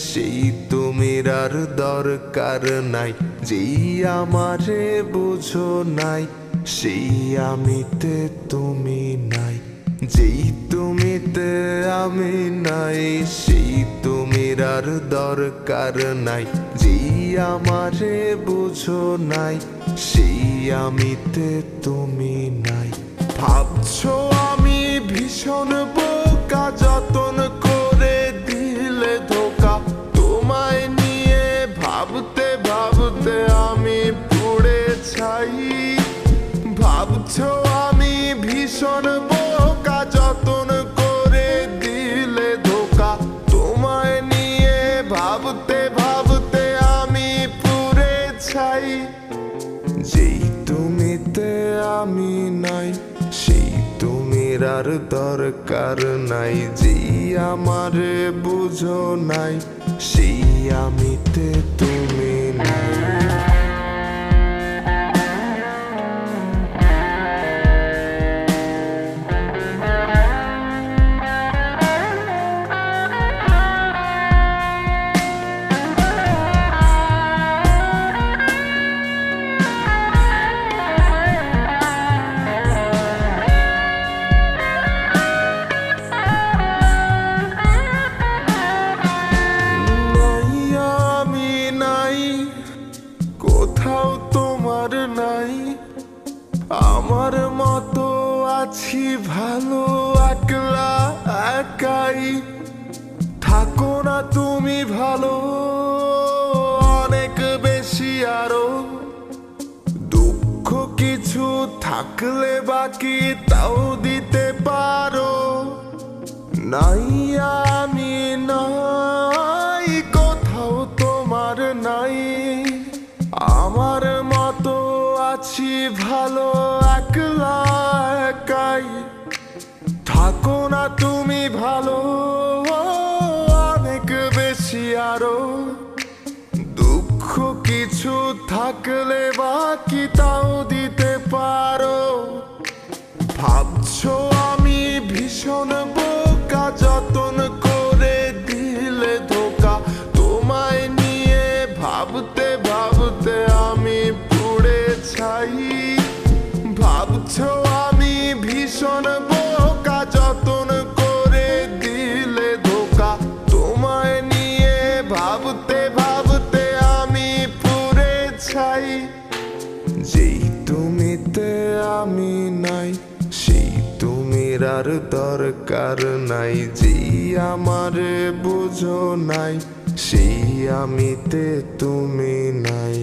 সেই তুমির আর দরকার নাই। যেই আমারে বুঝো নাই, সেই আমিতে তুমি নাই। যেই তুমিতে আমি নাই, সেই তুমির আর দরকার নাই। যেই আমারে বুঝো নাই, সেই আমিতে তুমি নাই। ভাবছো আমি ভীষণ বোকা, যতন করে দিলে ধোকা। তোমায় নিয়ে ভাবতে ভাবতে আমি পুড়ে ছাই। ভাবছো আমি ভীষণ বোকা, যতন করে দিলে ধোকা। তোমায় নিয়ে ভাবতে ভাবতে আমি পুড়ে ছাই। যেই তুমিতে আমি নাই, সেই তুমির আর দরকার নাই। যেই আমারে বুঝো নাই, সেই আমিতে তুমি নাই। কোথাও তোমার নাই, আমার মতো আছি ভালো একলা একাই। থাকো না তুমি ভালো অনেক বেশি আরো। দুঃখ কিছু থাকলে বাকি তাও দিতে পারো। নাই আমি নাই, কোথাও তোমার নাই। আমার মতো আছি ভালো একলা একাই। থাকো না তুমি ভালো অনেক বেশি আরো। দুঃখ কিছু থাকলে বাকি তাও দিতে পারো। ভাবছো আমি ভীষণ বোকা, যতন করে দিলে ধোকা। তোমায় নিয়ে ভাবতে ভাবতে আমি পুড়ে ছাই। ভাবছো আমি ভীষণ বোকা, যতন করে দিলে ধোকা। তোমায় নিয়ে ভাবতে ভাবতে আমি পুড়ে ছাই। যেই তুমিতে আমি নাই, সেই তুমির আর দরকার নাই। যেই আমারে বুঝো নাই, সেই আমিতে তুমি নাই।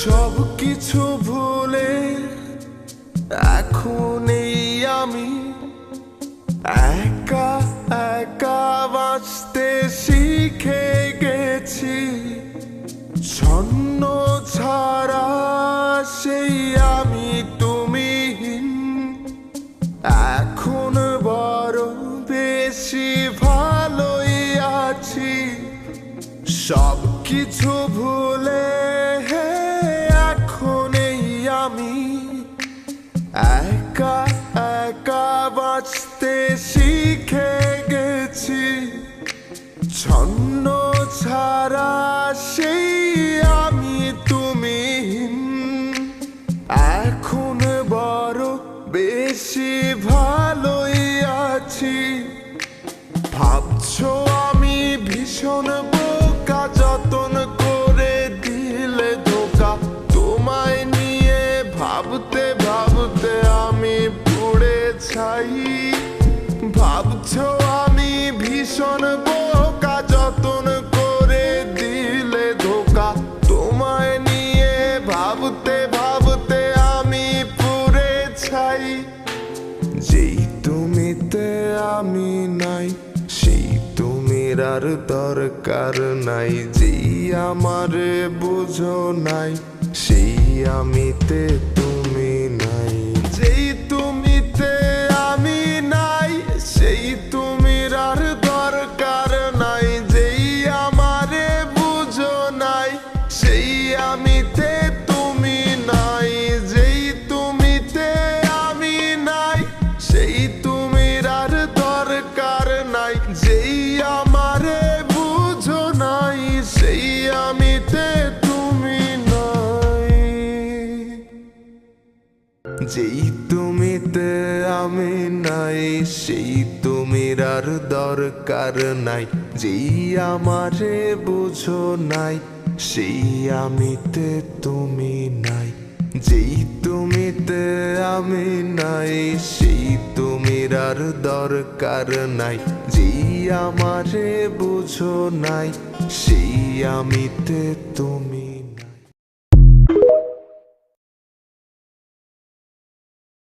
সব কিছু ভুলে এখন এই আমি একা একা বাঁচতে শিখে গেছি। ছন্ন ছাড়া সেই আমি তুমিহীন। এখন বড় বেশি ভালোই আছি। সব কিছু ভুলে এখন এই আমি একা একা বাঁচতে শিখে গেছি। ছন্ন ছাড়া সেই আমি তুমিহীন। এখন বড় বেশি ভালোই আছি। ভাবছো আমি ভীষণ বোকা, যতন করে দিলে ধোকা। তোমায় নিয়ে ভাবতে ভাবতে আমি পুড়ে ছাই। ভাবছো আমি ভীষণ বোকা, যতন করে দিলে ধোকা। তোমায় নিয়ে ভাবতে ভাবতে আমি পুড়ে ছাই। যেই তুমিতে আমি নাই, সেই তুমির আর দরকার নাই। যেই আমারে বুঝো নাই, আমিতে তুমি নাই। যেই তুমিতে আমি নাই, সেই তুমির আর দরকার নাই। যেই আমারে বুঝো নাই, সেই আমিতে তুমি নাই। যেই তুমিতে আমি নাই, সেই তুমির আর দরকার নাই। যেই আমারে বুঝো নাই, সেই আমিতে তুমি নাই। যেই তুমিতে আমি নাই, সেই তুমির আর দরকার নাই। যেই আমারে বুঝো নাই, সেই আমিতে তুমি নাই। যেই তুমিতে আমি নাই, সেই তুমির আর দরকার নাই। যেই আমারে বুঝো নাই, সেই আমিতে তুমি